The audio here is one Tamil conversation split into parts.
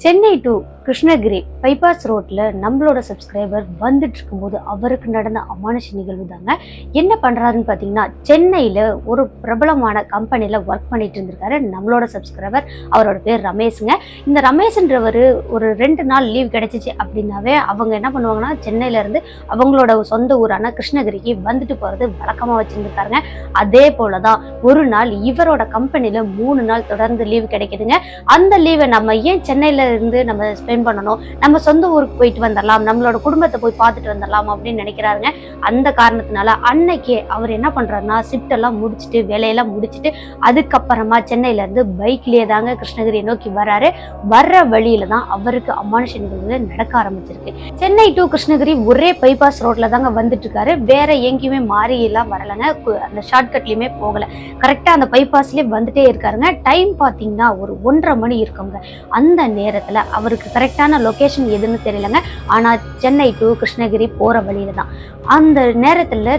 சென்னை டு கிருஷ்ணகிரி பைபாஸ் ரோட்ல நம்மளோட சப்ஸ்கிரைபர் வந்துட்டு இருக்கும்போது அவருக்கு நடந்த அமானுஷ நிகழ்வு தாங்க. என்ன பண்றாருன்னு பாத்தீங்கன்னா, சென்னையில ஒரு பிரபலமான கம்பெனில ஒர்க் பண்ணிட்டு இருந்திருக்காரு நம்மளோட சப்ஸ்கிரைபர். அவரோட பேர் ரமேஷுங்க. இந்த ரமேஷ்ன்றவர் ஒரு 2 நாள் லீவ் கிடைச்சிச்சு அப்படின்னாவே அவங்க என்ன பண்ணுவாங்கன்னா, சென்னையில இருந்து அவங்களோட சொந்த ஊரான கிருஷ்ணகிரிக்கு வந்துட்டு போறது வழக்கமா வச்சிருந்திருக்காருங்க. அதே போலதான் ஒரு நாள் இவரோட கம்பெனில 3 நாள் தொடர்ந்து லீவ் கிடைக்குதுங்க. அந்த லீவை நம்ம ஏன் சென்னையில இருந்து நம்ம ஸ்பெண்ட் பண்ணணும், நம்ம சொந்த ஊருக்கு போயிட்டு வந்துடலாம், நம்மளோட குடும்பத்தை போய் பார்த்துட்டு வந்துடலாம் அப்படின்னு நினைக்கிறாருங்க. அந்த காரணத்தினால அன்னைக்கே அவர் என்ன பண்றாருன்னா, ஷிஃப்ட் எல்லாம் முடிச்சுட்டு வேலையெல்லாம் முடிச்சுட்டு அதுக்கப்புறமா சென்னையில இருந்து பைக்லயே தாங்க கிருஷ்ணகிரியை நோக்கி வராரு. வர்ற வழியில தான் அவருக்கு அமானுஷ நிகழ்வுகள் நடக்க ஆரம்பிச்சிருக்கு. சென்னை டு கிருஷ்ணகிரி ஒரே பைபாஸ் ரோட்ல தாங்க வந்துட்டு இருக்காரு. வேற எங்கேயுமே மாறி எல்லாம் வரலங்க, அந்த ஷார்ட்கட்லயுமே போகல, கரெக்டா அந்த பைபாஸ்லயே வந்துட்டே இருக்காருங்க. டைம் பாத்தீங்கன்னா ஒரு 1:30 மணி இருக்குங்க. அந்த நேரத்துல அவருக்கு கரெக்டான லொகேஷன் எதுன்னு தெரியலங்க. ஆனா சென்னை டு கிருஷ்ணகிரி போற வழியில தான். அந்த நேரத்துல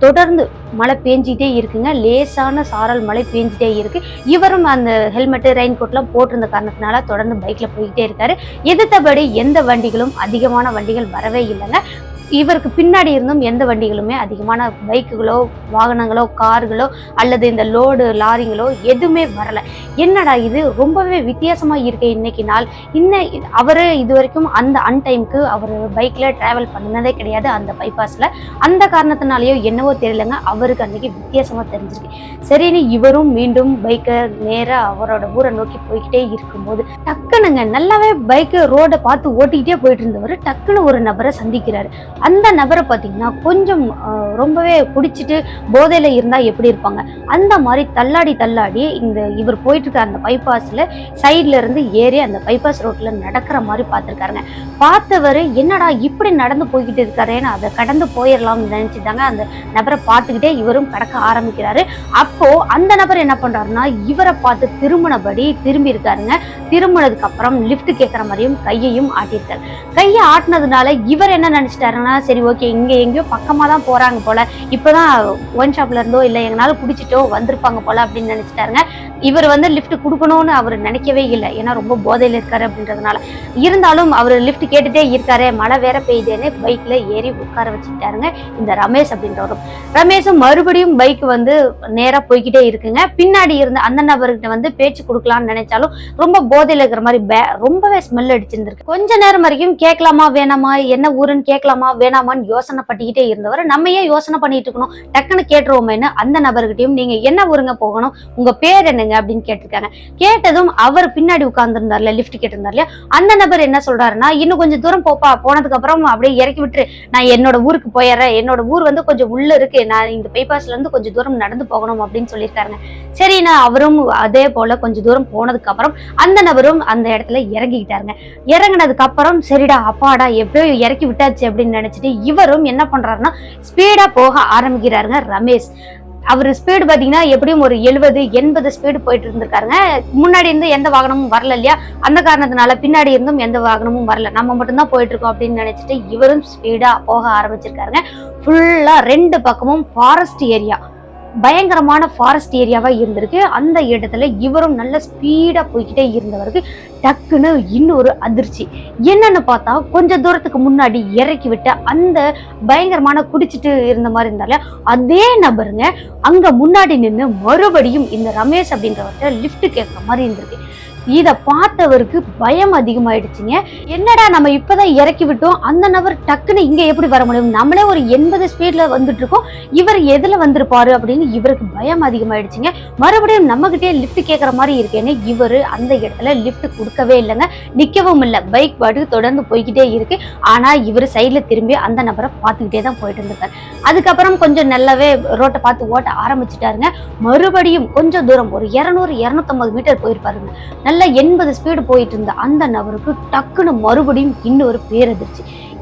தொடர்ந்து மழை பெஞ்சிட்டே இருக்குங்க. லேசான சாரல் மழை பெஞ்சிட்டே இருக்கு. இவரும் அந்த ஹெல்மெட் ரெயின் கோட்லாம் போட்டிருந்த காரணத்தினால தொடர்ந்து பைக்ல போய்கிட்டே இருக்காரு. எதிர்த்தபடி எந்த வண்டிகளும் அதிகமான வண்டிகள் வரவே இல்லைங்க. இவருக்கு பின்னாடி இருந்தும் எந்த வண்டிகளுமே அதிகமான பைக்குகளோ வாகனங்களோ கார்களோ அல்லது இந்த லோடு லாரிங்களோ எதுவுமே வரல. என்னடா இது ரொம்பவே வித்தியாசமா இருக்கு இன்னைக்கு நாள். அவரு இது வரைக்கும் அந்த அன்டைமுக்கு அவர் பைக்ல டிராவல் பண்ணதே கிடையாது அந்த பைபாஸ்ல. அந்த காரணத்தினாலேயோ என்னவோ தெரியலங்க, அவருக்கு அன்னைக்கு வித்தியாசமா தெரிஞ்சிருக்கு. சரின்னு இவரும் மீண்டும் பைக்கை நேரா அவரோட ஊரை நோக்கி போய்கிட்டே இருக்கும்போது டக்குனுங்க நல்லாவே பைக்கு ரோட பார்த்து ஓட்டிக்கிட்டே போயிட்டு இருந்தவர் டக்குன்னு ஒரு நபரை சந்திக்கிறாரு. அந்த நபரை பார்த்தீங்கன்னா கொஞ்சம் ரொம்பவே குடிச்சிட்டு போதையில இருந்தா எப்படி இருப்பாங்க அந்த மாதிரி தள்ளாடி இவர் போயிட்டு இருக்க அந்த பைபாஸ்ல சைட்ல இருந்து ஏறி அந்த பைபாஸ் ரோட்ல நடக்கிற மாதிரி பார்த்திருக்காருங்க. பார்த்தவர் என்னடா இப்படி நடந்து போய்கிட்டு இருக்காருன்னு அதை கடந்து போயிடலாம்னு நினைச்சுதாங்க அந்த நபரை பார்த்துக்கிட்டே இவரும் கடக்க ஆரம்பிக்கிறாரு. அப்போ அந்த நபர் என்ன பண்றாருன்னா, இவரை பார்த்து திரும்பினபடி திரும்பி இருக்காருங்க. திரும்பினதுக்கு அப்புறம் லிஃப்ட் கேட்கற மாதிரியும் கையையும் ஆட்டியிருக்காரு. கையை ஆட்டினதுனால இவர் என்ன நினைச்சிட்டாருன்னா, சரி ஓகே இங்க எங்கேயோ பக்கமா தான் போறாங்க போல, இப்பதான் ஒன் ஷாப்ல இருந்தோ இல்ல எங்கனால குடிச்சிட்டோ வந்திருப்பாங்க போல அப்படின்னு நினைச்சிட்டாருங்க. இவர் லிஃப்ட் கொடுக்கணும்னு அவர் நினைக்கவே இல்லை, ஏன்னா ரொம்ப போதையில இருக்காரு அப்படின்றதுனால. இருந்தாலும் அவர் லிஃப்ட் கேட்டுட்டே இருக்காரு, மழை வேற பெய்யுதுன்னு பைக்ல ஏறி உட்கார வச்சுக்கிட்டாருங்க இந்த ரமேஷ் அப்படின்றவரும். ரமேஷும் மறுபடியும் பைக் நேரா போய்கிட்டே இருக்குங்க. பின்னாடி இருந்த அந்த நபர்கிட்ட பேச்சு கொடுக்கலாம்னு நினைச்சாலும் ரொம்ப போதையில இருக்கிற மாதிரி ரொம்பவே ஸ்மெல் அடிச்சிருந்திருக்கு. கொஞ்ச நேரம் வரைக்கும் கேட்கலாமா வேணாமா, என்ன ஊருன்னு கேட்கலாமா வேணாமான்னு யோசனை பண்ணிக்கிட்டே இருந்தவர் நம்ம ஏன் யோசனை பண்ணிட்டு இருக்கணும், டக்குன்னு கேட்டுருவோமேன்னு அந்த நபர்கிட்டையும் நீங்க என்ன ஊருங்க போகணும், உங்க பேர் என்னங்க அப்படின்னு கேட்டிருக்காங்க. கேட்டதும் அவர் பின்னாடி உட்கார்ந்துருந்தார்ல, லிஃப்ட் கேட்டிருந்தார் இல்லையா, அந்த நபர் என்ன சொல்றாருன்னா, இன்னும் கொஞ்சம் தூரம் போப்பா, போனதுக்கு அப்புறம் அப்படியே இறக்கி விட்டுரு, நான் என்னோட ஊருக்கு போயிடுறேன், என்னோட ஊர் கொஞ்சம் உள்ள இருக்கு, நான் இந்த பைபாஸ்ல இருந்து கொஞ்சம் தூரம் நடந்து போகணும் அப்படின்னு சொல்லியிருக்காருங்க. சரி, நான் அவரும் அதே போல கொஞ்சம் தூரம் போனதுக்கு அப்புறம் அந்த நபரும் அந்த இடத்துல இறங்கிக்கிட்டாருங்க. இறங்கினதுக்கு அப்புறம் சரிடா அப்பாடா எப்படியோ இறக்கி விட்டாச்சு அப்படின்னு நினைச்சிட்டு இவரும் என்ன பண்றாருன்னா ஸ்பீடா போக ஆரம்பிக்கிறாருங்க ரமேஷ். அவர் ஸ்பீடு பாத்தீங்கன்னா எப்படியும் ஒரு 70-80 ஸ்பீடு போயிட்டு இருந்திருக்காருங்க. முன்னாடி இருந்து எந்த வாகனமும் வரல இல்லையா, அந்த காரணத்தினால பின்னாடி இருந்தும் எந்த வாகனமும் வரல, நம்ம மட்டும்தான் போயிட்டு இருக்கோம் அப்படின்னு நினைச்சிட்டு இவரும் ஸ்பீடா போக ஆரம்பிச்சிருக்காருங்க. ஃபுல்லா 2 பக்கமும் ஃபாரஸ்ட் ஏரியா, பயங்கரமான ஃபாரஸ்ட் ஏரியாவா இருந்திருக்கு. அந்த இடத்துல இவரும் நல்ல ஸ்பீடா போய்கிட்டே இருந்தவருக்கு டக்குன்னு இன்னொரு அதிர்ச்சி. என்னன்னு பார்த்தா கொஞ்ச தூரத்துக்கு முன்னாடி இறக்கி விட்ட அந்த பயங்கரமான குடிச்சிட்டு இருந்த மாதிரி இருந்தால அதே நபருங்க அங்க முன்னாடி நின்று மறுபடியும் இந்த ரமேஷ் அப்படின்றவர்கிட்ட லிஃப்ட் கேட்கற மாதிரி இருந்திருக்கு. இதை பார்த்தவருக்கு பயம் அதிகமாயிடுச்சுங்க. என்னடா நம்ம இப்பதான் இறக்கி விட்டோம், அந்த நபர் டக்குன்னு இங்க எப்படி வர முடியும், நம்மளே ஒரு 80 ஸ்பீட்ல வந்துட்டு இருக்கோம், இவர் எதுல வந்திருப்பாரு அப்படின்னு இவருக்கு பயம் அதிகமாயிடுச்சுங்க. மறுபடியும் நம்ம கிட்டே லிஃப்ட் கேட்கற மாதிரி இருக்கேன்னு இவரு அந்த இடத்துல லிஃப்ட் கொடுக்கவே இல்லைங்க, நிக்கவும் இல்லை, பைக் பாட்டு தொடர்ந்து போய்கிட்டே இருக்கு. ஆனா இவர் சைட்ல திரும்பி அந்த நபரை பார்த்துக்கிட்டே தான் போயிட்டு இருந்திருக்காரு. அதுக்கப்புறம் கொஞ்சம் நல்லாவே ரோட்டை பார்த்து ஓட்ட ஆரம்பிச்சுட்டாருங்க. மறுபடியும் கொஞ்சம் தூரம் ஒரு 200-250 மீட்டர் போயிருப்பாருங்க. நல்ல 80 ஸ்பீடு போயிட்டு இருந்த அந்த நபருக்கு டக்குன்னு மறுபடியும் இன்னொரு பேரதிர்ச்சி.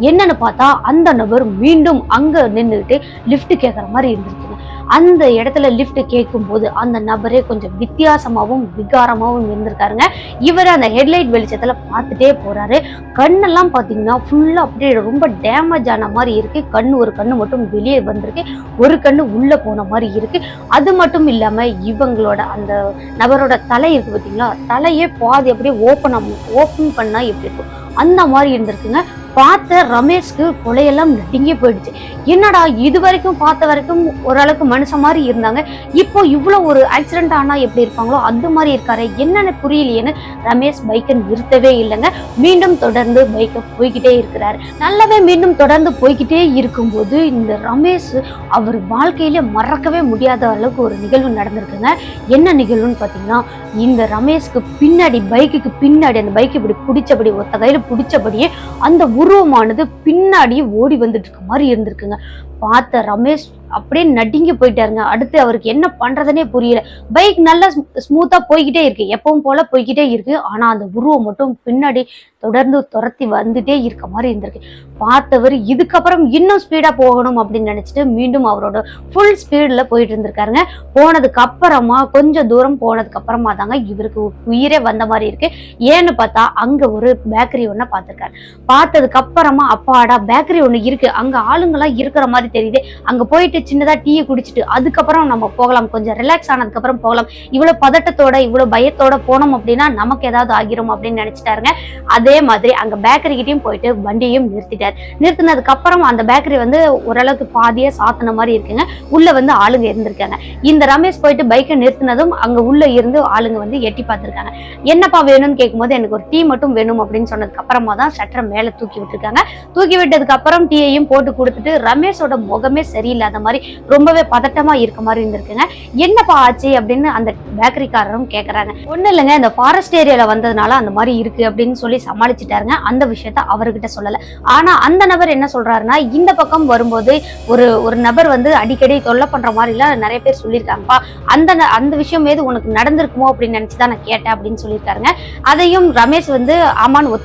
என்னன்னு பார்த்தா அந்த நபர் மீண்டும் அங்க நின்றுட்டு லிஃப்ட் கேட்கற மாதிரி இருந்திருக்குங்க. அந்த இடத்துல லிஃப்ட் கேட்கும் போது அந்த நபரே கொஞ்சம் வித்தியாசமாகவும் விகாரமாகவும் இருந்திருக்காருங்க. இவர் அந்த ஹெட்லைட் வெளிச்சத்துல பார்த்துட்டே போறாரு. கண்ணெல்லாம் பாத்தீங்கன்னா ஃபுல்லா அப்படியே ரொம்ப டேமேஜ் ஆன மாதிரி இருக்கு. ஒரு கண்ணு மட்டும் வெளியே வந்திருக்கு, ஒரு கண்ணு உள்ள போன மாதிரி இருக்கு. அது மட்டும் இல்லாம இவங்களோட அந்த நபரோட தலை இருக்கு பாத்தீங்களா, தலையே பாதி அப்படியே ஓப்பன் பண்ணா எப்படி இருக்கும் அந்த மாதிரி இருந்திருக்குங்க. பார்த்த ரமேஷ்க்கு கொலையெல்லாம் நடுங்கி போயிடுச்சு. என்னடா இது வரைக்கும் பார்த்த வரைக்கும் ஓரளவுக்கு மனுஷன் மாதிரி இருந்தாங்க, இப்போ இவ்வளவு ஒரு ஆக்சிடென்ட் ஆனா எப்படி இருப்பாங்களோ அந்த மாதிரி இருக்காரு, என்னன்னு புரியலையேன்னு ரமேஷ் பைக்கை நிறுத்தவே இல்லைங்க. மீண்டும் தொடர்ந்து பைக்கை போய்கிட்டே இருக்கிறாரு. நல்லாவே மீண்டும் தொடர்ந்து போய்கிட்டே இருக்கும்போது இந்த ரமேஷ் அவர் வாழ்க்கையில மறக்கவே முடியாத அளவுக்கு ஒரு நிகழ்வு நடந்திருக்குங்க. என்ன நிகழ்வுன்னு பாத்தீங்கன்னா, இந்த ரமேஷ்க்கு பின்னாடி பைக்குக்கு பின்னாடி அந்த பைக் இப்படி பிடிச்சபடி ஒத்த கையில பிடிச்சபடியே அந்த உருவமானது பின்னாடி ஓடி வந்துட்டு இருக்க மாதிரி இருந்திருக்குங்க. பார்த்த ரமேஷ் அப்படியே நடுங்கி போயிட்டாருங்க. அடுத்து அவருக்கு என்ன பண்றதுன்னே புரியல. பைக் நல்லா ஸ்மூத்தா போய்கிட்டே இருக்கு, எப்பவும் போல போய்கிட்டே இருக்கு. ஆனா அந்த உருவம் மட்டும் பின்னாடி தொடர்ந்து துரத்தி வந்துட்டே இருக்க மாதிரி இருந்திருக்கு. பார்த்தவர் இதுக்கப்புறம் இன்னும் ஸ்பீடா போகணும் அப்படின்னு நினைச்சிட்டு மீண்டும் அவரோட ஃபுல் ஸ்பீட்ல போயிட்டு இருந்திருக்காருங்க. போனதுக்கு அப்புறமா கொஞ்சம் தூரம் போனதுக்கு அப்புறமா தாங்க இவருக்கு உயிரே வந்த மாதிரி இருக்கு. ஏன்னு பார்த்தா அங்க ஒரு பேக்கரி ஒண்ணு பார்த்திருக்காரு. பார்த்ததுக்கு அப்புறமா அப்பாடா பேக்கரி ஒண்ணு இருக்கு, அங்க ஆளுங்கெல்லாம் இருக்கிற மாதிரி தெரியுது, அங்க போயிட்டு சின்னதா டீயை குடிச்சிட்டு அதுக்கப்புறம் நம்ம போகலாம், கொஞ்சம் ரிலாக்ஸ் ஆனதுக்கு அப்புறம் போகலாம். இவ்வளவு பதட்டத்தோட இவ்வளவு பயத்தோட போனோம் அப்படின்னா நமக்கு ஏதாவது ஆகிரும் அப்படின்னு நினைச்சிட்டாருங்க. அதே மாதிரி அங்க பேக்கரி கிட்டையும் போயிட்டு வண்டியையும் நிறுத்திட்டாரு. நிறுத்தினதுக்கு அப்புறம் அந்த பேக்கரி ஓரளவுக்கு பாதியா சாத்தின மாதிரி இருக்குங்க. உள்ள ஆளுங்க இருந்திருக்காங்க. இந்த ரமேஷ் போயிட்டு பைக்கை நிறுத்தினதும் அங்க உள்ள இருந்து ஆளுங்க எட்டி பார்த்திருக்காங்க. என்னப்பா வேணும்னு கேட்கும்போது எனக்கு ஒரு டீ மட்டும் வேணும் அப்படின்னு சொன்னதுக்கு அப்புறமா தான் ஷட்டரை மேல தூக்கி விட்டுருக்காங்க. தூக்கி விட்டதுக்கு அப்புறம் டீயையும் போட்டு கொடுத்துட்டு ரமேஷோட முகமே சரியில்லாத மாதிரி ரொம்பவே பதட்டமா இருக்க மாதிரி இருந்திருக்குங்க. என்னப்பா ஆச்சு அப்படின்னு அந்த பேக்கரிக்காரரும் கேக்குறாங்க. ஒண்ணு இல்லைங்க, இந்த ஃபாரஸ்ட் ஏரியால வந்ததுனால அந்த மாதிரி இருக்கு அப்படின்னு சொல்லி சமாளிச்சுட்டாருங்க. அந்த விஷயத்த அவர்கிட்ட சொல்லல. ஆனா அந்த நபர் என்ன சொல்றாருன்னா, இந்த பக்கம் வரும்போது ஒரு நபர் அடிக்கடி தொல்லை பண்ற மாதிரி எல்லாம் நிறைய பேர் சொல்லியிருக்காங்கப்பா, அந்த விஷயம் ஏது உனக்கு நடந்திருக்குமோ அப்படின்னு நினைச்சுதான் நான் கேட்டேன் அப்படின்னு சொல்லியிருக்காருங்க. அதையும் ரமேஷ் ஆமான்னு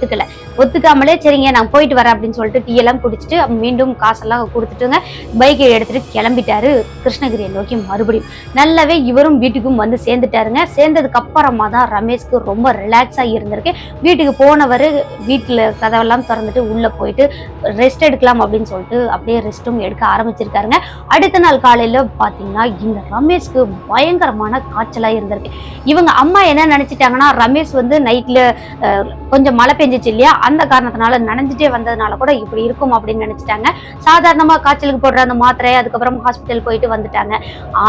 ஒத்துக்காமலே சரிங்க நான் போயிட்டு வரேன் அப்படின்னு சொல்லிட்டு டீ எல்லாம் குடிச்சிட்டு மீண்டும் காசெல்லாம் கொடுத்துட்டுங்க பைக்கை எடுத்துட்டு கிளம்பிட்டாரு கிருஷ்ணகிரியை நோக்கி. மறுபடியும் நல்லாவே இவரும் வீட்டுக்கும் சேர்ந்துட்டாருங்க. சேர்ந்ததுக்கு அப்புறமா தான் ரமேஷ்க்கு ரொம்ப ரிலாக்ஸா இருந்திருக்கு. வீட்டுக்கு போனவர் வீட்டுல கதவெல்லாம் திறந்துட்டு உள்ள போயிட்டு ரெஸ்ட் எடுக்கலாம் அப்படின்னு சொல்லிட்டு அப்படியே ரெஸ்ட்டும் எடுக்க ஆரம்பிச்சிருக்காருங்க. அடுத்த நாள் காலையில பாத்தீங்கன்னா இந்த ரமேஷ்க்கு பயங்கரமான காய்ச்சலா இருந்திருக்கு. இவங்க அம்மா என்ன நினைச்சிட்டாங்கன்னா, ரமேஷ் நைட்ல கொஞ்சம் மழை பெஞ்சிச்சு இல்லையா, அந்த காரணத்தினால நனைஞ்சிட்டே வந்ததுனால கூட இப்படி இருக்கும் அப்படின்னு நினைச்சிட்டாங்க. சாதாரணமா காய்ச்சலுக்கு போடுற அந்த மாத்திரை அதுக்கப்புறம் ஹாஸ்பிட்டல் போயிட்டு வந்துட்டாங்க.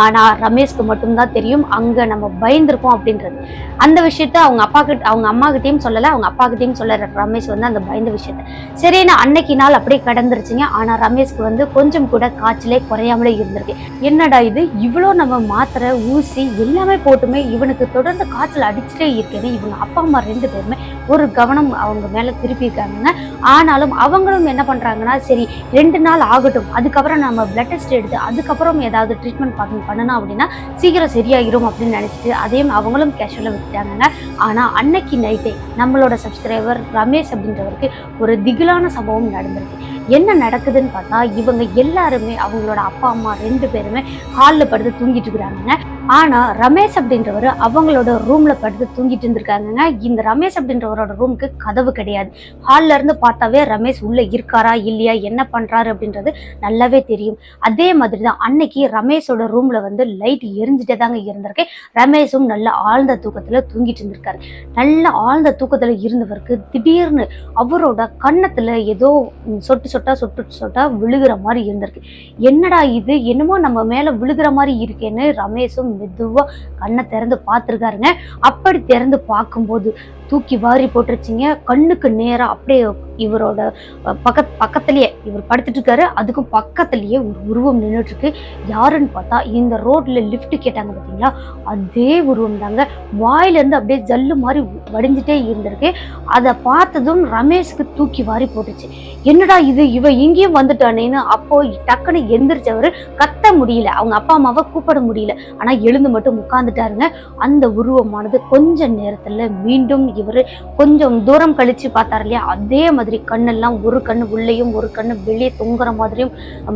ஆனா ரமேஷ்க்கு மட்டும்தான் தெரியும் அங்க நம்ம பயந்துருக்கோம் அப்படின்றது. அந்த விஷயத்த அவங்க அம்மா கிட்டையும் சொல்லல, அவங்க அப்பா கிட்டையும் சொல்லல ரமேஷ் அந்த பயந்த விஷயத்த. சரின்னு அன்னைக்கு நாள் அப்படியே கடந்துருச்சுங்க. ஆனா ரமேஷ்க்கு கொஞ்சம் கூட காய்ச்சலே குறையாமலே இருந்திருக்கு. என்னடா இது, இவ்வளோ நம்ம மாத்திரை ஊசி எல்லாமே போட்டுமே இவனுக்கு தொடர்ந்து காய்ச்சல் அடிச்சுட்டே இருக்கேன்னு இவங்க அப்பா அம்மா 2 பேருமே ஒரு கவனம் அவங்க மேல திருப்பி இருக்காங்க. ஆனாலும் அவங்களும் என்ன பண்றாங்கன்னா, சரி 2 நாள் ஆகட்டும், அதுக்கப்புறம் நம்ம பிளட் டெஸ்ட் எடுத்து அதுக்கப்புறம் ஏதாவது ட்ரீட்மெண்ட் பண்ணணும் அப்படின்னா சீக்கிரம் சரியாகிரும் அப்படின்னு நினைச்சிட்டு அதையும் அவங்களும் கேஷுவலா விட்டுட்டாங்க. ஆனா அன்னைக்கு நைட்டே நம்மளோட சப்ஸ்கிரைபர் ரமேஷ் அப்படின்றவருக்கு ஒரு திகிலான சம்பவம் நடந்திருக்கு. என்ன நடக்குதுன்னு பார்த்தா, இவங்க எல்லாருமே அவங்களோட அப்பா அம்மா 2 பேருமே ஹாலில் படுத்து தூங்கிட்டு இருக்கிறாங்க. ஆனா ரமேஷ் அப்படின்றவர் அவங்களோட ரூம்ல படுத்து தூங்கிட்டு இருந்திருக்காங்க. இந்த ரமேஷ் அப்படின்றவரோட ரூமுக்கு கதவு கிடையாது. ஹால்ல இருந்து பார்த்தாவே ரமேஷ் உள்ள இருக்காரா இல்லையா, என்ன பண்றாரு அப்படின்றது நல்லாவே தெரியும். அதே மாதிரிதான் அன்னைக்கு ரமேஷோட ரூம்ல லைட் எரிஞ்சுட்டே தாங்க இருந்திருக்கு. ரமேஷும் நல்ல ஆழ்ந்த தூக்கத்துல தூங்கிட்டு இருந்திருக்காரு. நல்ல ஆழ்ந்த தூக்கத்துல இருந்தவருக்கு திடீர்னு அவரோட கன்னத்துல ஏதோ சொட்டு சொட்டா விழுகிற மாதிரி இருந்திருக்கு. என்னடா இது, என்னமோ நம்ம மேல விழுகிற மாதிரி இருக்கேன்னு ரமேஷும் மெதுவா கண்ணை திறந்து பார்த்துருக்காருங்க. அப்படி திறந்து பார்க்கும்போது தூக்கி வாரி போட்டுருச்சிங்க. கண்ணுக்கு நேரா அப்படியே இவரோட பக்கத்திலேயே இவர் படுத்துட்டு இருக்காரு, அதுக்கும் பக்கத்திலேயே ஒரு உருவம் நின்றுட்டு இருக்கு. யாருன்னு பார்த்தா இந்த ரோட்ல லிஃப்ட் கேட்டாங்க பார்த்தீங்களா, அதே உருவம் தாங்க. வாயிலிருந்து அப்படியே ஜல்லு மாதிரி வடிஞ்சிட்டே இருந்திருக்கு. அதை பார்த்ததும் ரமேஷ்க்கு தூக்கி வாரி போட்டுச்சு. என்னடா இது, இவ இங்கேயும் வந்துட்டானேன்னு அப்போ டக்குன்னு எந்திரிச்சவரு கத்த முடியல, அவங்க அப்பா அம்மாவை கூப்பிட முடியல. ஆனா எழுந்து மட்டும் உட்கார்ந்துட்டாருங்க. அந்த உருவமானது கொஞ்ச நேரத்துல மீண்டும் இவரு கொஞ்சம் தூரம் கழிச்சு பார்த்தாரு இல்லையா, அதே மாதிரி மாதிரி, கண்ணெல்லாம் ஒரு கண்ணு உள்ளேயும் ஒரு கண்ணு வெளியே தொங்குற மாதிரியும்,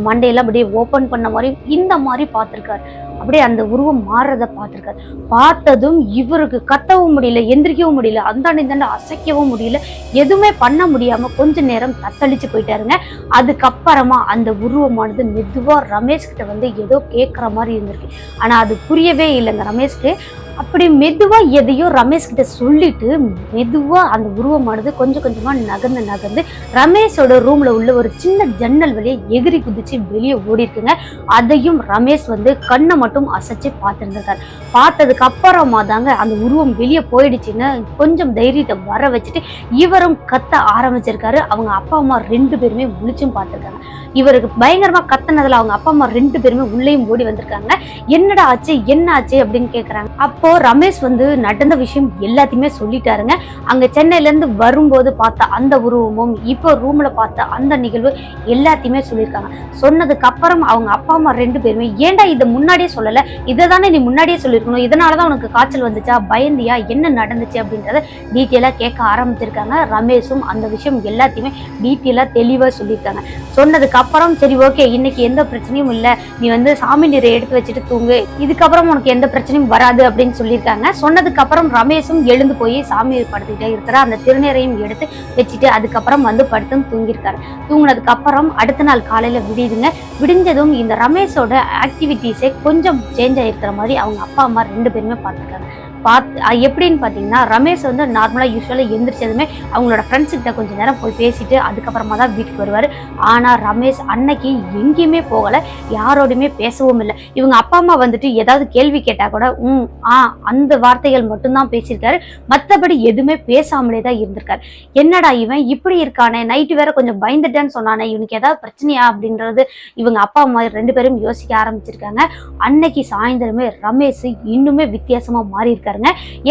மண்டையெல்லாம் அப்படியே ஓபன் பண்ண மாதிரியும் இந்த மாதிரி பார்த்திருக்காரு. அப்படியே அந்த உருவம் மாறுறத பார்த்திருக்காரு. பார்த்ததும் இவருக்கு கத்தவும் முடியல, எந்திரிக்கவும் முடியல, அந்தாண்ட இந்தாண்ட அசைக்கவும் முடியல, எதுவுமே பண்ண முடியாம கொஞ்ச நேரம் தத்தளிச்சு போயிட்டாருங்க. அதுக்கப்புறமா அந்த உருவமானது மெதுவா ரமேஷ் கிட்ட வந்து ஏதோ கேட்குற மாதிரி இருந்திருக்கு. ஆனா அது புரியவே இல்லைங்க ரமேஷ்க்கு. அப்படி மெதுவா எதையோ ரமேஷ் கிட்ட சொல்லிட்டு மெதுவா அந்த உருவமானது கொஞ்சம் கொஞ்சமா நகர்ந்து நகர்ந்து ரமேஷோட ரூம்ல உள்ள ஒரு சின்ன ஜன்னல் வழியை எகிரி குதிச்சு வெளியே ஓடி இருக்குங்க. அதையும் ரமேஷ் வந்து கண்ணை மட்டும் அசைச்சு பார்த்துருந்தாரு. பார்த்ததுக்கு அப்புறமா தாங்க அந்த உருவம் வெளியே போயிடுச்சுன்னு கொஞ்சம் தைரியத்தை வர வச்சுட்டு இவரும் கத்த ஆரம்பிச்சிருக்காரு. அவங்க அப்பா அம்மா 2 பேருமே முழிச்சும் பார்த்துருக்காங்க. இவருக்கு பயங்கரமா கத்துனதுல அவங்க அப்பா அம்மா 2 பேருமே உள்ளேயும் ஓடி வந்திருக்காங்க. என்னடா ஆச்சு, என்ன ஆச்சு அப்படின்னு கேக்குறாங்க. அப்போ ரமேஷ் வந்து நடந்த விஷயம் எல்லாத்தையுமே சொல்லிட்டாருங்க. அங்க சென்னையில இருந்து வரும்போது பார்த்த அந்த உருவமும் இப்போ ரூம்ல பார்த்த அந்த நிகழ்வு எல்லாத்தையுமே சொல்லியிருக்காங்க. சொன்னதுக்கு அப்புறம் அவங்க அப்பா அம்மா 2 பேருமே ஏன்டா இதை முன்னாடியே சொல்லல, இதை தானே நீ முன்னாடியே சொல்லியிருக்கணும், இதனாலதான் உனக்கு காய்ச்சல் வந்துச்சா, பயந்தியா, என்ன நடந்துச்சு அப்படின்றத டீட்டெயிலா கேட்க ஆரம்பிச்சிருக்காங்க. ரமேஷும் அந்த விஷயம் எல்லாத்தையுமே டீட்டெயிலா தெளிவா சொல்லியிருக்காங்க. சொன்னதுக்கு அப்புறம் சரி ஓகே, இன்னைக்கு எந்த பிரச்சனையும் இல்லை, நீ வந்து சாமி நீரை எடுத்து வச்சுட்டு தூங்கு, இதுக்கப்புறம் உனக்கு எந்த பிரச்சனையும் வராது அப்படின்னு சொல்லியிருக்காங்க. சொன்னதுக்கு அப்புறம் ரமேஷும் எழுந்து போய் சாமி படுத்துக்கிட்டே இருக்கிற அந்த திருநீரையும் எடுத்து வச்சுட்டு அதுக்கப்புறம் வந்து படுத்து தூங்கியிருக்காரு. தூங்கினதுக்கு அப்புறம் அடுத்த நாள் காலையில விடியுதுங்க. விடிஞ்சதும் இந்த ரமேஷோட ஆக்டிவிட்டிஸே கொஞ்சம் சேஞ்ச் ஆயிருக்கிற மாதிரி அவங்க அப்பா அம்மா 2 பேருமே பார்த்துருக்காங்க. எப்படின்னு பார்த்தீங்கன்னா ரமேஷ் வந்து நார்மலாக யூஸ்வலாக எந்திரிச்சதுமே அவங்களோட ஃப்ரெண்ட்ஸ் கிட்ட கொஞ்சம் நேரம் போய் பேசிட்டு அதுக்கப்புறமா தான் வீட்டுக்கு வருவார். ஆனால் ரமேஷ் அன்னைக்கு எங்கேயுமே போகலை, யாரோடையுமே பேசவும் இல்லை. இவங்க அப்பா அம்மா வந்துட்டு ஏதாவது கேள்வி கேட்டால் கூட அந்த வார்த்தைகள் மட்டும்தான் பேசியிருக்காரு, மற்றபடி எதுவுமே பேசாமலே தான் இருந்திருக்காரு. என்னடா இவன் இப்படி இருக்கானே, நைட்டு வேற கொஞ்சம் பயந்துட்டேன்னு சொன்னானே, இவனுக்கு ஏதாவது பிரச்சனையா அப்படின்றது இவங்க அப்பா அம்மா 2 பேரும் யோசிக்க ஆரம்பிச்சிருக்காங்க. அன்னைக்கு சாயந்தரமே ரமேஷ் இன்னுமே வித்தியாசமா மாறி இருக்காரு.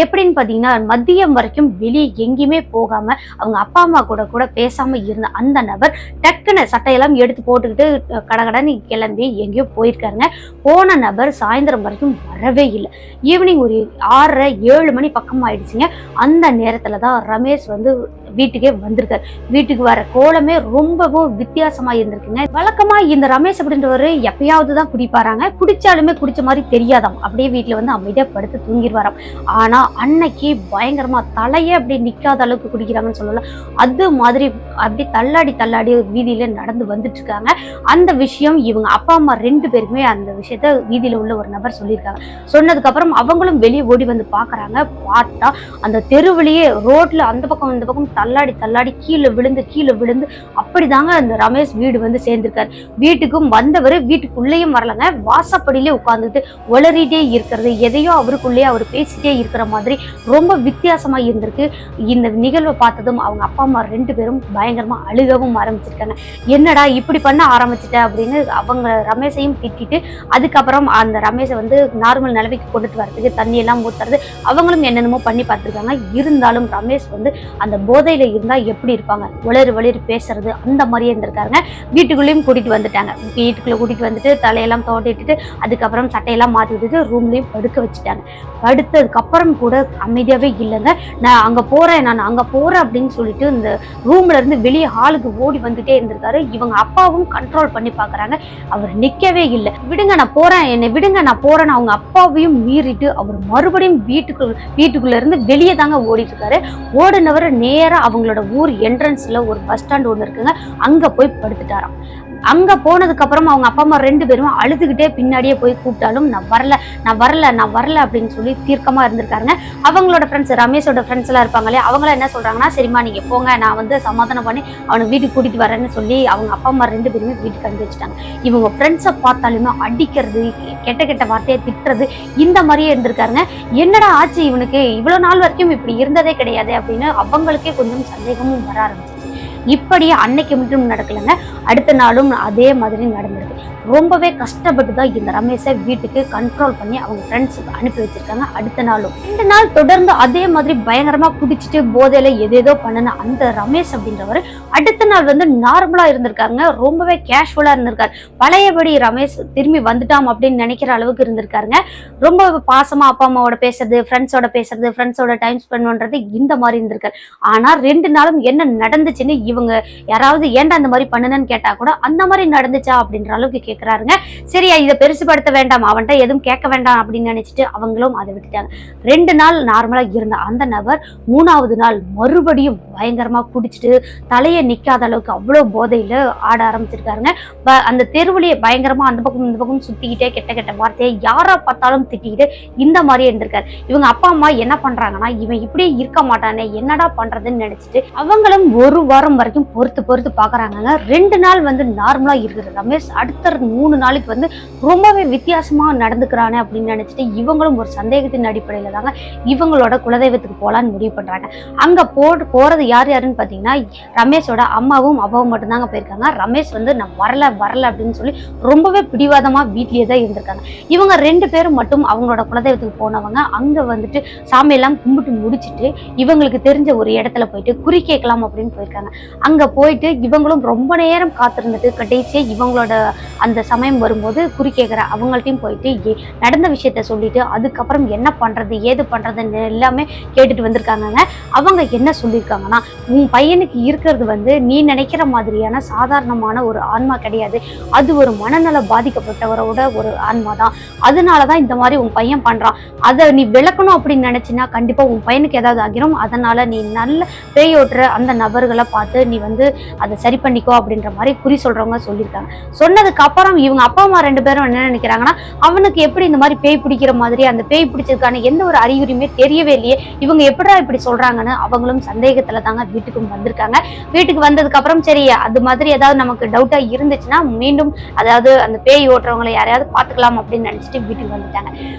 எப்படின்னு பாத்தீங்கன்னா மதியம் வரைக்கும் வெளியே எங்கேயுமே போகாம அவங்க அப்பா அம்மா கூட பேசாம இருந்த அந்த நபர் டக்குன்னு சட்டையெல்லாம் எடுத்து போட்டுக்கிட்டு கடகடன்னு கிளம்பி எங்கேயோ போயிருக்காருங்க. போன நபர் சாயந்தரம் வரைக்கும் வரவே இல்லை. ஈவினிங் ஒரு 6:30-7 மணி பக்கம் ஆயிடுச்சுங்க. அந்த நேரத்துல தான் ரமேஷ் வந்து வீட்டுக்கே வந்திருக்காரு. வீட்டுக்கு வர கோலமே ரொம்பவும் வித்தியாசமா இருந்திருக்குங்க. வழக்கமா இந்த ரமேஷ் அப்படின்றவரு எப்பயாவது தான் குடிப்பாராங்க, குடிச்சாலுமே குடிச்ச மாதிரி தெரியாதாம், அப்படியே வீட்டுல வந்து அமைதியா படுத்து தூங்கிடுவாராம். ஆனா அன்னைக்கு பயங்கரமா தலையே அப்படி நிக்காத அளவுக்கு குடிக்கிறாங்கன்னு சொல்லலாம். அது மாதிரி அப்படி தள்ளாடி வீதியில நடந்து வந்துட்டு இருக்காங்க. அந்த விஷயம் இவங்க அப்பா அம்மா 2 பேருக்குமே அந்த விஷயத்த வீதியில உள்ள ஒரு நபர் சொல்லியிருக்காங்க. சொன்னதுக்கு அப்புறம் அவங்களும் வெளியே ஓடி வந்து பாக்குறாங்க. பார்த்தா அந்த தெருவிலேயே ரோட்ல அந்த பக்கம் இந்த பக்கம் தள்ளாடி கீழே விழுந்து அப்படிதாங்க அந்த ரமேஷ் வீடு வந்து சேர்ந்திருக்காரு. வீட்டுக்கும் வந்தவர் வீட்டுக்குள்ளேயும் வரலங்க, வாசப்படியிலே உட்கார்ந்துட்டு உளறிட்டே இருக்கிறது, எதையோ அவருக்குள்ளேயே அவர் பேசிட்டே இருக்கிற மாதிரி ரொம்ப வித்தியாசமா இருந்திருக்கு. இந்த நிகழ்வை பார்த்ததும் அவங்க அப்பா அம்மா 2 பேரும் பயங்கரமா அழுகவும் ஆரம்பிச்சிருக்காங்க. என்னடா இப்படி பண்ண ஆரம்பிச்சிட்ட அப்படின்னு அவங்க ரமேஷையும் திட்டிட்டு அதுக்கப்புறம் அந்த ரமேஷை வந்து நார்மல் நிலைமைக்கு கொண்டுட்டு வரதுக்கு தண்ணி எல்லாம் ஊத்துறது அவங்களும் என்னென்னமோ பண்ணி பார்த்துருக்காங்க. இருந்தாலும் ரமேஷ் வந்து அந்த போதையில இருந்தா எப்படி இருப்பாங்க, வளரு பேசுறது அந்த மாதிரியே இருந்திருக்காங்க. வீட்டுக்குள்ளேயும் கூட்டிட்டு வந்துட்டாங்க. வீட்டுக்குள்ள கூட்டிட்டு வந்துட்டு தலையெல்லாம் தோட்டிட்டு அதுக்கப்புறம் சட்டையெல்லாம் மாத்தி விட்டுட்டு ரூம்லயும் படுக்க வச்சுட்டாங்க. படுத்ததுக்கு அப்புறம் கூட அமைதியாவே இல்லைங்க. நான் அங்க போறேன் அப்படின்னு சொல்லிட்டு இந்த ரூம்ல இருந்து வெளியே ஹாலுக்கு ஓடி வந்துட்டே இருந்திருக்காரு. இவங்க அப்பாவும் கண்ட்ரோல் பண்ணி பாக்குறாங்க, அவர் நிக்கவே இல்லை. விடுங்க நான் போறேன், என்னை விடுங்க நான் போறேன்னு அவங்க அப்பாவையும் மீறிட்டு அவர் மறுபடியும் வீட்டுக்குள்ள இருந்து வெளியே தாங்க ஓடிட்டு இருக்காரு. ஓடினவர் நேரா அவங்களோட ஊர் என்ட்ரன்ஸ்ல ஒரு பஸ் ஸ்டாண்ட் ஒன்று இருக்குங்க, அங்க போய் படுத்துட்டாராம். அங்க போனதுக்கு அப்புறம் அவங்க அப்பா அம்மா 2 பேரும் அழுதுகிட்டே பின்னாடியே போய் கூப்பிட்டாலும் நான் வரல அப்படின்னு சொல்லி தீர்க்கமா இருந்திருக்காருங்க. அவங்களோட ஃப்ரெண்ட்ஸ், ரமேஷோட ஃப்ரெண்ட்ஸ் எல்லாம் இருப்பாங்களே, அவங்களாம் என்ன சொல்றாங்கன்னா, சரிம்மா நீங்க போங்க, நான் வந்து சமாதானம் பண்ணி அவனை வீட்டுக்கு கூட்டிட்டு வரேன்னு சொல்லி அவங்க அப்பா அம்மா 2 பேருமே வீட்டுக்கு அனுப்பி வச்சுட்டாங்க. இவங்க ஃப்ரெண்ட்ஸை பார்த்தாலுமே அடிக்கிறது, கெட்ட வார்த்தையை திட்டுறது இந்த மாதிரியே இருந்திருக்காருங்க. என்னடா ஆச்சு இவனுக்கு, இவ்வளவு நாள் வரைக்கும் இப்படி இருந்ததே கிடையாது அப்படின்னு அவங்களுக்கே கொஞ்சம் சந்தேகமும் வர ஆரம்பிச்சிச்சு. இப்படியே அன்னைக்கு மட்டும் நடக்கலைங்க, அடுத்த நாளும் அதே மாதிரி நடந்திருக்கு. ரொம்பவே கஷ்டப்பட்டு தான் இந்த ரமேஷை வீட்டுக்கு கண்ட்ரோல் பண்ணி அவங்க ஃப்ரெண்ட்ஸுக்கு அனுப்பி வச்சிருக்காங்க. அடுத்த நாளும் 2 நாள் தொடர்ந்து அதே மாதிரி பயங்கரமா குடிச்சிட்டு போதையில ஏதேதோ பண்ணின அந்த ரமேஷ் அப்படின்றவர் அடுத்த நாள் வந்து நார்மலா இருந்திருக்காருங்க. ரொம்பவே கேஷுவலா இருந்திருக்காரு. பழையபடி ரமேஷ் திரும்பி வந்துட்டாம் அப்படின்னு நினைக்கிற அளவுக்கு இருந்திருக்காருங்க. ரொம்ப பாசமா அப்பா அம்மாவோட பேசுறது, ஃப்ரெண்ட்ஸோட டைம் ஸ்பெண்ட் பண்றது இந்த மாதிரி இருந்திருக்காரு. ஆனா 2 நாளும் என்ன நடந்துச்சுன்னு இவங்க யாராவது ஏன்டா அந்த மாதிரி பண்ணுனன்னு கேட்டா கூட அந்த மாதிரி நடந்துச்சா அப்படின்ற அளவுக்கு கேட்கிறாருங்க. சரி இதை பெருசுபடுத்த வேண்டாம், அவன்கிட்ட எதுவும் கேட்க வேண்டாம் அப்படின்னு நினைச்சிட்டு அவங்களும் அதை விட்டுட்டாங்க. 2 நாள் நார்மலா இருந்த அந்த நபர் 3வது நாள் மறுபடியும் பயங்கரமா குடிச்சிட்டு தலையை நிக்காத அளவுக்கு அவ்வளவு போதையில ஆட ஆரம்பிச்சிருக்காருங்க. அந்த தெருவுலயே பயங்கரமா அந்த பக்கம் இந்த பக்கம் சுத்திக்கிட்டே கெட்ட கெட்ட வார்த்தையை யாரா பார்த்தாலும் திட்டிக்கிட்டு இந்த மாதிரியே இருந்திருக்காரு. இவங்க அப்பா அம்மா என்ன பண்றாங்கன்னா, இவன் இப்படியே இருக்க மாட்டானே, என்னடா பண்றதுன்னு நினைச்சிட்டு அவங்களும் 1 வாரம் வரைக்கும் பொறுத்து பாக்குறாங்க. 2 நாள் வந்து நார்மலா இருக்கிற ரமேஷ் அடுத்த 3 நாளைக்கு வந்து ரொம்பவே வித்தியாசமா நடந்துக்கிறானே அப்படின்னு நினைச்சிட்டு இவங்களும் ஒரு சந்தேகத்தின் அடிப்படையில தாங்க இவங்களோட குலதெய்வத்துக்கு போலான்னு முடிவு பண்றாங்க. அங்க போறது யாருன்னு பாத்தீங்கன்னா, ரமேஷோட அம்மாவும் அப்பாவும் மட்டும்தாங்க போயிருக்காங்க. ரமேஷ் வந்து நான் வரல அப்படின்னு சொல்லி ரொம்பவே பிடிவாதமா வீட்லயே தான் இருந்திருக்காங்க. இவங்க 2 பேரும் மட்டும் அவங்களோட குலதெய்வத்துக்கு போனவங்க அங்க வந்துட்டு சாமியெல்லாம் கும்பிட்டு முடிச்சுட்டு இவங்களுக்கு தெரிஞ்ச ஒரு இடத்துல போயிட்டு குறி கேட்கலாம் அப்படின்னு போயிருக்காங்க. அங்க போயிட்டு இவங்களும் ரொம்ப நேரம் காத்திருந்துட்டு கடைசியா இவங்களோட அந்த சமயம் வரும்போது குறி கேட்கிற அவங்கள்ட்டையும் போயிட்டு நடந்த விஷயத்த சொல்லிட்டு அதுக்கப்புறம் என்ன பண்றது ஏது பண்றதுன்னு எல்லாமே கேட்டுட்டு வந்திருக்காங்க. அவங்க என்ன சொல்லியிருக்காங்கன்னா, உன் பையனுக்கு இருக்கிறது வந்து நீ நினைக்கிற மாதிரியான சாதாரணமான ஒரு ஆன்மா கிடையாது, அது ஒரு மனநல பாதிக்கப்பட்டவரோட ஒரு ஆன்மா தான், அதனாலதான் இந்த மாதிரி உன் பையன் பண்றான், அதை நீ விளக்கணும் அப்படின்னு நினைச்சினா கண்டிப்பா உன் பையனுக்கு ஏதாவது ஆகிரும், அதனால நீ நல்ல பேயோட்டுற அந்த நபர்களை பார்த்து நீ வந்து அதை சரி பண்ணிக்கோ அப்படின்ற மாதிரி குறி சொல்றவங்க சொல்லியிருக்காங்க. சொன்னதுக்கு அப்புறம் இவங்க அப்பா அம்மா 2 பேரும் என்ன நினைக்கிறாங்கன்னா, அவனுக்கு எப்படி இந்த மாதிரி பேய் பிடிக்கிற மாதிரி அந்த பேய் பிடிச்சதுக்கான எந்த ஒரு அறிகுறியுமே தெரியவே இல்லையே, இவங்க எப்படா இப்படி சொல்றாங்கன்னு அவங்களும் சந்தேகத்துல தாங்க வீட்டுக்கு வந்திருக்காங்க. வீட்டுக்கு வந்ததுக்கு அப்புறம் சரி அது மாதிரி ஏதாவது நமக்கு டவுட்டா இருந்துச்சுன்னா மீண்டும் அதாவது அந்த பேய் ஓட்டுறவங்களை யாரையாவது பாத்துக்கலாம் அப்படின்னு நினைச்சிட்டு வீட்டுக்கு வந்துட்டாங்க.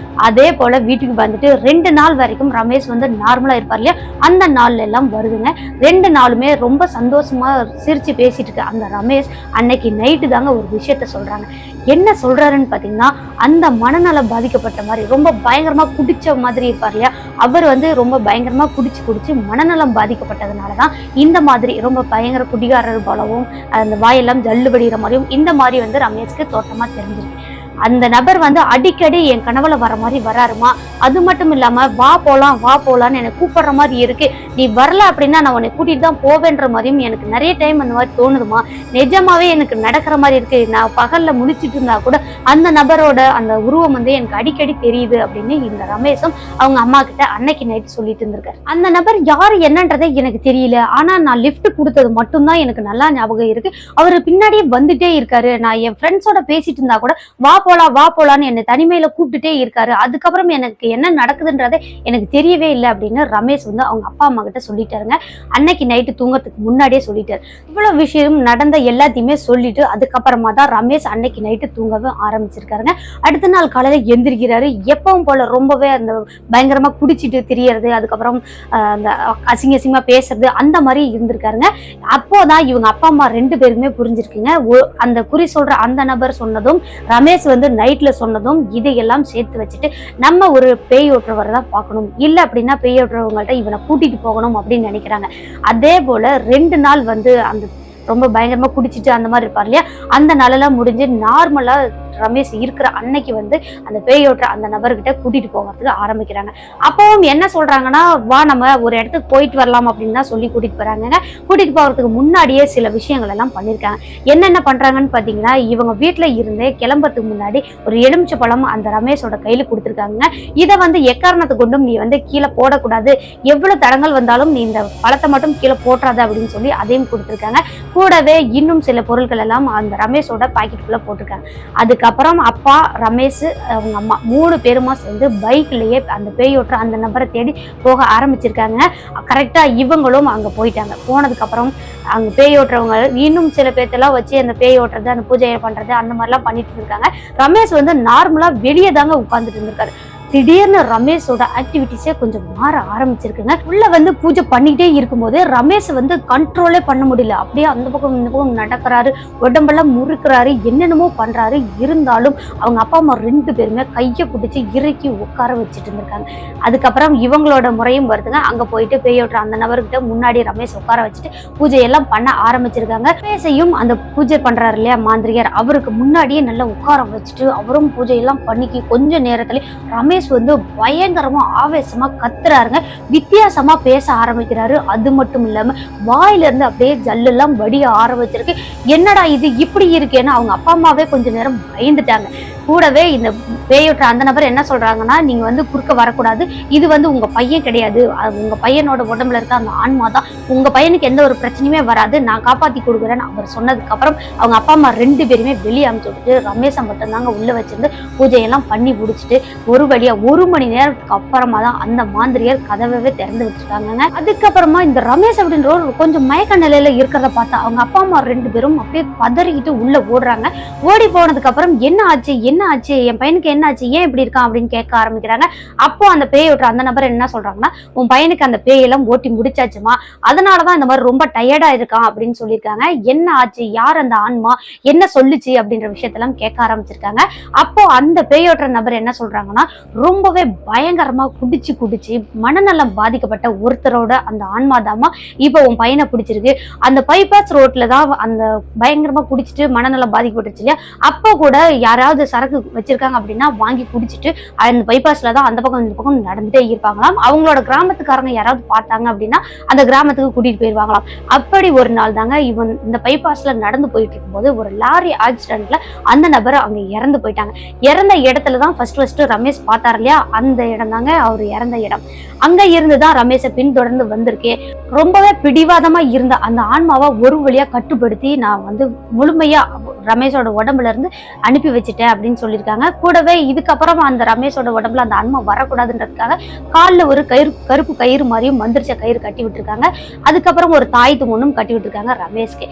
அதே போல வீட்டுக்கு வந்துட்டு 2 நாள் வரைக்கும் ரமேஷ் வந்து நார்மலா இருப்பார் இல்லையா, அந்த நாள்ல எல்லாம் வருதுங்க. 2 நாளுமே ரொம்ப சந்தோஷமா சிரிச்சு பேசிட்டு இருக்க அந்த ரமேஷ் அன்னைக்கு நைட்டு தாங்க ஒரு விஷயத்த சொல்றாங்க. என்ன சொல்றாருன்னு பாத்தீங்கன்னா, அந்த மனநல பாதிக்கப்பட்ட மாதிரி ரொம்ப பயங்கரமா குடிச்ச மாதிரி இருப்பார் இல்லையா, அவர் வந்து ரொம்ப பயங்கரமா குடிச்சு மனநலம் பாதிக்கப்பட்டதுனாலதான் இந்த மாதிரி ரொம்ப பயங்கர குடிகாரர் போலவும் அந்த வாயெல்லாம் ஜல்லு படிகிற மாதிரியும் இந்த மாதிரி வந்து ரமேஷ்க்கு தோட்டமா தெரிஞ்சிருக்கு. அந்த நபர் வந்து அடிக்கடி என் கனவுல வர மாதிரி வராருமா, அது மட்டும் இல்லாம வா போலான்னு என்னை கூப்பிடுற மாதிரி இருக்கு, நீ வரல அப்படின்னா நான் உன்னை கூட்டிட்டு தான் போவேன்ற மாதிரியும் எனக்கு நிறைய டைம் அந்த மாதிரி தோணுதுமா, நிஜமாவே எனக்கு நடக்கிற மாதிரி இருக்கு, நான் பகல்ல முடிச்சிட்டு இருந்தா கூட அந்த நபரோட அந்த உருவம் வந்து எனக்கு அடிக்கடி தெரியுது அப்படின்னு இந்த ரமேஷும் அவங்க அம்மா கிட்ட அன்னைக்கு நைட் சொல்லிட்டு இருந்திருக்காரு. அந்த நபர் யாரு என்னன்றதே எனக்கு தெரியல, ஆனா நான் லிஃப்ட் கொடுத்தது மட்டும்தான் எனக்கு நல்லா ஞாபகம் இருக்கு, அவரு பின்னாடியே வந்துட்டே இருக்காரு, நான் என் ஃப்ரெண்ட்ஸோட பேசிட்டு இருந்தா கூட வா போலான்னு என்னை தனிமையில கூப்பிட்டுட்டே இருக்காரு, அதுக்கப்புறம் எனக்கு என்ன நடக்குதுன்றதே எனக்கு தெரியவே இல்லை அப்படின்னு ரமேஷ் வந்து அவங்க அப்பா அம்மா கிட்ட சொல்லிட்டாருங்க. அன்னைக்கு நைட்டு தூங்கறதுக்கு முன்னாடியே சொல்லிட்டாரு. இவ்வளவு விஷயம் நடந்த எல்லாத்தையுமே சொல்லிட்டு அதுக்கப்புறமா தான் ரமேஷ் அன்னைக்கு நைட்டு தூங்கவே ஆரம்பிச்சிருக்காருங்க. அடுத்த நாள் காலையில எந்திரிக்கிறாரு. எப்பவும் போல ரொம்பவே அந்த பயங்கரமா குடிச்சிட்டு திரியறது, அதுக்கப்புறம் அந்த அசிங்கமா பேசுறது அந்த மாதிரி இருந்திருக்காருங்க. அப்போதான் இவங்க அப்பா அம்மா 2 பேருமே புரிஞ்சிருக்குங்க, அந்த குறி சொல்ற அந்த நபர் சொன்னதும் ரமேஷ் வந்து நைட்ல சொன்னதும் இதையெல்லாம் சேர்த்து வச்சுட்டு நம்ம ஒரு பேய் ஓட்டுறவரை தான் பார்க்கணும், இல்ல அப்படின்னா பேய் ஓட்டுறவங்கள்ட்ட இவனை கூட்டிட்டு போகணும் அப்படின்னு நினைக்கிறாங்க. அதே போல 2 நாள் வந்து அந்த ரொம்ப பயங்கரமா குடிச்சிட்டு அந்த மாதிரி இருப்பார் இல்லையா, அந்த நாளெல்லாம் முடிஞ்சு நார்மலா ரமேஷ் இருக்கிற அன்னைக்கு வந்து அந்த பேயோட்டுற அந்த நபர்கிட்ட கூட்டிட்டு போகிறதுக்கு ஆரம்பிக்கிறாங்க. அப்பவும் என்ன சொல்றாங்கன்னா, வா நம்ம ஒரு இடத்துக்கு போயிட்டு வரலாம் அப்படின்னு தான் சொல்லி கூட்டிட்டு போறாங்க. கூட்டிட்டு போகிறதுக்கு முன்னாடியே சில விஷயங்கள் எல்லாம் பண்ணிருக்காங்க. என்னென்ன பண்றாங்கன்னு பாத்தீங்கன்னா, இவங்க வீட்டுல இருந்தே கிளம்புறதுக்கு முன்னாடி ஒரு எலுமிச்சை பழம் அந்த ரமேஷோட கையில கொடுத்துருக்காங்க. இதை வந்து எக்காரணத்தை கொண்டும் நீ வந்து கீழே போடக்கூடாது, எவ்வளவு தடங்கள் வந்தாலும் நீ இந்த பழத்தை மட்டும் கீழே போட்டுறாது அப்படின்னு சொல்லி அதையும் கொடுத்துருக்காங்க. கூடவே இன்னும் சில பொருட்கள் எல்லாம் அந்த ரமேஷோட பாக்கெட்டுக்குள்ள போட்டிருக்காங்க. அதுக்கப்புறம் அப்பா, ரமேஷ், அவங்க அம்மா 3 பேருமா சேர்ந்து பைக்லயே அந்த பேயோட்டுற அந்த நபரை தேடி போக ஆரம்பிச்சிருக்காங்க. கரெக்டா இவங்களும் அங்க போயிட்டாங்க. போனதுக்கு அப்புறம் அங்க பேயோட்டுறவங்க இன்னும் சில பேர்த்தெல்லாம் வச்சு அந்த பேயோட்டுறது, அந்த பூஜையை பண்றது அந்த மாதிரிலாம் பண்ணிட்டு இருக்காங்க. ரமேஷ் வந்து நார்மலா வெளியே தாங்க உட்கார்ந்துட்டு இருந்திருக்காரு. திடீர்னு ரமேஷோட ஆக்டிவிட்டிஸே கொஞ்சம் மாற ஆரம்பிச்சிருக்குங்க. உள்ள வந்து பூஜை பண்ணிட்டே இருக்கும்போது ரமேஷ் வந்து கண்ட்ரோலே பண்ண முடியல, அப்படியே அந்த பக்கம் இந்த பக்கம் நடக்கிறாரு, உடம்பெல்லாம் முறுக்கிறாரு, என்னென்னமோ பண்றாரு. இருந்தாலும் அவங்க அப்பா அம்மா 2 பேருமே கையை பிடிச்சி இறுக்கி உட்கார வச்சுட்டு இருந்திருக்காங்க. அதுக்கப்புறம் இவங்களோட முறையும் வருதுங்க. அங்க போயிட்டு பேயோட்டுற அந்த நபர்கிட்ட முன்னாடி ரமேஷ் உட்கார வச்சுட்டு பூஜையெல்லாம் பண்ண ஆரம்பிச்சிருக்காங்க. ரமேஷையும் அந்த பூஜை பண்றாரு இல்லையா மாந்திரிகர், அவருக்கு முன்னாடியே நல்லா உட்கார வச்சுட்டு அவரும் பூஜையெல்லாம் பண்ணிக்கி கொஞ்ச நேரத்துல ரமேஷ் ரமேஷ் வந்து பயங்கரமா ஆவேசமா கத்துறாருங்க. வித்தியாசமா பேச ஆரம்பிக்கிறாரு. அது மட்டும் இல்லாம வாயில இருந்து அப்படியே ஜல்லெல்லாம் வடிய ஆரம்பிச்சிருக்கு. என்னடா இது இப்படி இருக்கேன்னு அவங்க அப்பா அம்மாவே கொஞ்ச நேரம் பயந்துட்டாங்க. கூடவே இந்த பேயோட்ட அந்த நபர் என்ன சொல்றாங்கன்னா, நீங்க வந்து குறுக்க வரக்கூடாது, இது வந்து உங்க பையன் கிடையாது, உங்க பையனோட உடம்புல இருக்க அந்த ஆன்மா தான், உங்க பையனுக்கு எந்த ஒரு பிரச்சனையுமே வராது, நான் காப்பாத்தி கொடுக்குறேன்னு அவர் சொன்னதுக்கு அப்புறம் அவங்க அப்பா அம்மா 2 பேருமே வெளியே அனுப்பிச்சு விட்டுட்டு ரமேஷை மட்டும்தாங்க உள்ள வச்சிருந்து பூஜையெல்லாம் பண்ணி முடிச்சுட்டு ஒரு வழியா 1 மணி நேரத்துக்கு அப்புறமா தான் அந்த மாந்திரியர் கதவை திறந்து வச்சிருக்காங்க. அதுக்கப்புறமா இந்த ரமேஷ் அப்படின்ற கொஞ்சம் மயக்க நிலையில இருக்கிறத பார்த்தா அவங்க அப்பா அம்மா 2 பேரும் அப்படியே பதறிக்கிட்டு உள்ள ஓடுறாங்க. ஓடி போனதுக்கு அப்புறம் என்ன ஆச்சு என் பையனுக்கு என்ன ஆச்சு, ஏன் இப்படி இருக்கான் அப்படின்னு கேட்க ஆரம்பிக்கிறாங்க. அப்போ அந்த பேய் ஓட்டுற அந்த நபர் என்ன சொல்றாங்கன்னா, உன் பையனுக்கு அந்த பேயெல்லாம் ஓட்டி முடிச்சாச்சுமா, அதனாலதான் இந்த மாதிரி ரொம்ப டயர்டா இருக்கான் அப்படின்னு சொல்லியிருக்காங்க. என்ன ஆச்சு, யார் அந்த ஆன்மா, என்ன சொல்லுச்சு அப்படின்ற விஷயத்தெல்லாம் கேட்க ஆரம்பிச்சிருக்காங்க. அப்போ அந்த பேய் ஓட்டுற நபர் என்ன சொல்றாங்கன்னா, ரொம்பவே பயங்கரமா குடிச்சு மனநலம் பாதிக்கப்பட்ட ஒருத்தரோட அந்த ஆன்மா தாமா இப்போ உன் பையனை பிடிச்சிருக்கு. அந்த பைபாஸ் ரோட்ல தான் அந்த பயங்கரமா குடிச்சிட்டு மனநலம் பாதிக்கப்பட்டுச்சு இல்லையா, அப்போ கூட யாராவது சரக்கு வச்சிருக்காங்க அப்படின்னா வாங்கி குடிச்சிட்டு அந்த பைபாஸ்ல தான் அந்த பக்கம் இந்த பக்கம் நடந்துட்டே இருப்பாங்களாம். அவங்களோட கிராமத்துக்காரங்க யாராவது பார்த்தாங்க அப்படின்னா அந்த கிராமத்துக்கு கூட்டிட்டு போயிருவாங்களாம். அப்படி ஒரு நாள் தாங்க இவன் இந்த பைபாஸ்ல நடந்து போயிட்டு இருக்கும்போது ஒரு லாரி ஆக்சிடென்ட்ல அந்த நபர் அங்க இறந்து போயிட்டாங்க. இறந்த இடத்துலதான் ஃபர்ஸ்ட் ரமேஷ் பார்த்தாரு இல்லையா, அந்த இடம் தாங்க அவர் இறந்த இடம். அங்க இருந்துதான் ரமேஷை பின்தொடர்ந்து வந்திருக்கேன். ரொம்பவே பிடிவாதமா இருந்த அந்த ஆன்மாவை ஒரு வழியா கட்டுப்படுத்தி நான் வந்து முழுமையா ரமேஷோட உடம்புல இருந்து அனுப்பி வச்சுட்டேன் அப்படின்னு சொல்லியிருக்காங்க. கூடவே இதுக்கப்புறம் அந்த ரமேஷோட உடம்புல அந்த ஆன்மா வரக்கூடாதுன்றதுக்காக காலில் ஒரு கருப்பு கயிறு மாதிரியும் மந்திரிச்ச கயிறு கட்டி விட்டுருக்காங்க. அதுக்கப்புறம் ஒரு தாய் தும்மனும் கட்டி விட்டுருக்காங்க ரமேஷ்க்கு.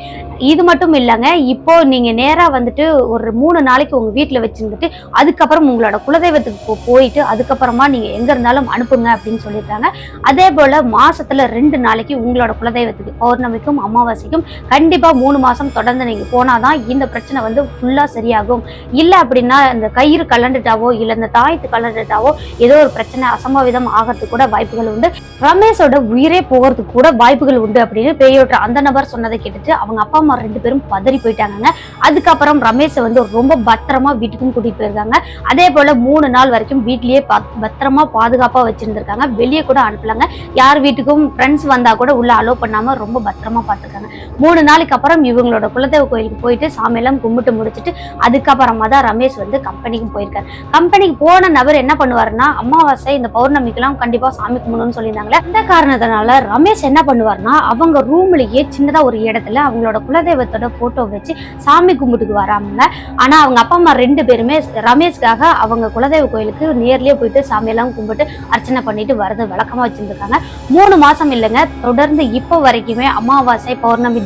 இது மட்டும் இல்லைங்க, இப்போ நீங்க நேரா வந்துட்டு ஒரு 3 நாளைக்கு உங்க வீட்டுல வச்சிருந்துட்டு அதுக்கப்புறம் உங்களோட குலதெய்வத்துக்கு போயிட்டு அதுக்கப்புறமா நீங்க எங்க இருந்தாலும் அனுப்புங்க அப்படின்னு சொல்லியிருக்காங்க. அதே போல மாசத்துல 2 நாளைக்கு உங்களோட குலதெய்வத்துக்கு பௌர்ணமிக்கும் அமாவாசைக்கும் கண்டிப்பா 3 மாசம் தொடர்ந்து நீங்க போனாதான் இந்த பிரச்சனை வந்து ஃபுல்லா சரியாகும். இல்ல அப்படின்னா இந்த கயிறு கலண்டுட்டாவோ இல்ல இந்த தாயத்து கலண்டுட்டாவோ ஏதோ ஒரு பிரச்சனை அசம்பாவிதம் ஆகிறதுக்கு கூட வாய்ப்புகள் உண்டு. ரமேஷோட உயிரே போகிறதுக்கு கூட வாய்ப்புகள் உண்டு அப்படின்னு பேயோட்ட அந்த நபர் சொன்னதை கேட்டுட்டு அவங்க அப்பா அம்மா 2 பேரும் பதறி போயிட்டாங்க. அதுக்கப்புறம் ரமேஷை வந்து ரொம்ப பத்திரமா வீட்டுக்கும் கூட்டிட்டு போயிருக்காங்க. அதே போல 3 நாள் வரைக்கும் வீட்லயே பத்திரமா பாதுகாப்பா வச்சிருந்திருக்காங்க. வெளியே கூட அனுப்பலாங்க. யார் வீட்டுக்கும் ஃப்ரெண்ட்ஸ் வந்தா கூட உள்ள அலோ பண்ணாம ரொம்ப பத்திரமா பார்த்துருக்காங்க. 3 நாளைக்கு அப்புறம் இவங்களோட குலதெய்வ கோயிலுக்கு போயிட்டு சாமியெல்லாம் கும்பிட்டு முடிச்சுட்டு அதுக்கப்புறமா தான் ரமேஷ் வந்து கம்பெனிக்கு போயிருக்காரு. கம்பெனிக்கு போன நபர் என்ன பண்ணுவாருன்னா, அமாவாசை இந்த பௌர்ணமிக்கெல்லாம் கண்டிப்பா சாமி கும்பிடணும்னு சொல்லியிருந்தாங்களே, இந்த காரணத்தினால ரமேஷ் என்ன பண்ணுவாருன்னா அவங்க ரூம்லயே சின்னதா ஒரு இடத்துல அவங்களோட குலதெய்வத்தோட போட்டோ வச்சு சாமி கும்பிட்டுக்கு வராங்க. ஆனா அவங்க அப்பா அம்மா 2 பேருமே ரமேஷ்காக அவங்க குலதெய்வ கோயிலுக்கு நேர்லயே போயிட்டு சாமியெல்லாம் கும்பிட்டு அர்ச்சனை பண்ணிட்டு வரது வழக்கமா வச்சிருந்திருக்காங்க. 3 மாசம் இல்லைங்க, தொடர்ந்து இப்போ வரைக்குமே அமாவாசை பௌர்ணமி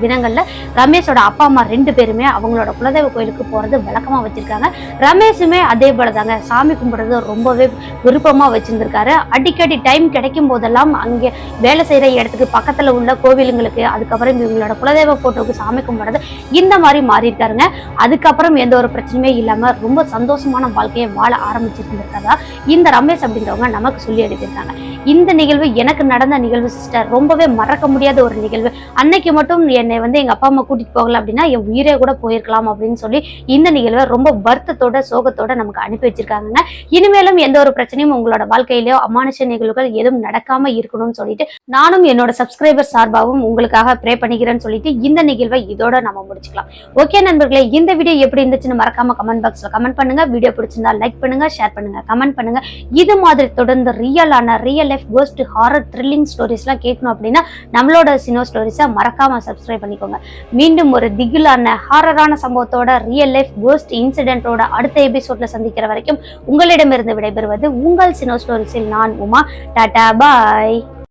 தினங்கள்ல ரமேஷோட அப்பா அம்மா 2 பேருமே அவங்களோட குலதெய்வ கோயிலுக்கு போறது வழக்கமா வச்சிருக்காங்க. ரமேஷுமே அதே போலதாங்க சாமி கும்பிடுறது ரொம்பவே விருப்பமா வச்சிருந்திருக்காரு. அடிக்கடி டைம் கிடைக்கும் போதெல்லாம் அங்கே வேலை செய்யற இடத்துக்கு பக்கத்துல உள்ள கோவிலுங்களுக்கு அதுக்கப்புறம் இவங்களோட குலதெய்வ போட்டோக்கு சாமி கும்பிடுறது இந்த மாதிரி மாறி இருக்காருங்க. அதுக்கப்புறம் எந்த ஒரு பிரச்சனையுமே இல்லாம ரொம்ப சந்தோஷமான வாழ்க்கையை வாழ ஆரம்பிச்சிருந்திருக்கதா இந்த ரமேஷ் அப்படின்றவங்க நமக்கு சொல்லி அனுப்பியிருக்காங்க. இந்த நிகழ்வு எனக்கு நடந்த நிகழ்வு சிஸ்டர், ரொம்பவே மறக்க முடியாத ஒரு நிகழ்வு. அன்னைக்கு மட்டும் என்னை வந்து எங்க அப்பா அம்மா கூட்டிட்டு போகல அப்படின்னா என் உயிரே கூட போயிருக்கலாம் அப்படின்னு சொல்லி இந்த நிகழ்வை ரொம்ப வருத்தத்தோட சோகத்தோட நமக்கு அனுப்பி வச்சிருக்காங்க. இனிமேலும் எந்த ஒரு பிரச்சனையும் உங்களோட வாழ்க்கையிலயோ அமானுஷ நிகழ்வுகள் எதுவும் நடக்காம இருக்கணும்னு சொல்லிட்டு நானும் என்னோட சப்ஸ்கிரைபர் சார்பாகவும் உங்களுக்காக ப்ரே பண்ணிக்கிறேன்னு சொல்லிட்டு இந்த நிகழ்வை இதோட நம்ம முடிச்சுக்கலாம். ஓகே நண்பர்களே, இந்த வீடியோ எப்படி இருந்துச்சுன்னு மறக்காம கமெண்ட் பாக்ஸ்ல கமெண்ட் பண்ணுங்க. வீடியோ பிடிச்சிருந்தா லைக் பண்ணுங்க, ஷேர் பண்ணுங்க, கமெண்ட் பண்ணுங்க. இது மாதிரி தொடர்ந்து real life cost horror thrilling stories எல்லாம் கேட்கணும் அப்படின்னா நம்மளோட சினோ ஸ்டோரிஸை மறக்காம சப்ஸ்கிரைப் பண்ணிக்கோங்க. மீண்டும் ஒரு திகிலான ஹாரரான சம்பவத்தோட ரியல் லைஃப் கோஸ்ட் இன்சிடென்ட்டோட அடுத்த எபிசோட்ல சந்திக்கிற வரைக்கும் உங்களிடமிருந்து விடைபெறுவது உங்கள் சினோ ஸ்டோரிஸில் நான் உமா. டாடா பாய்.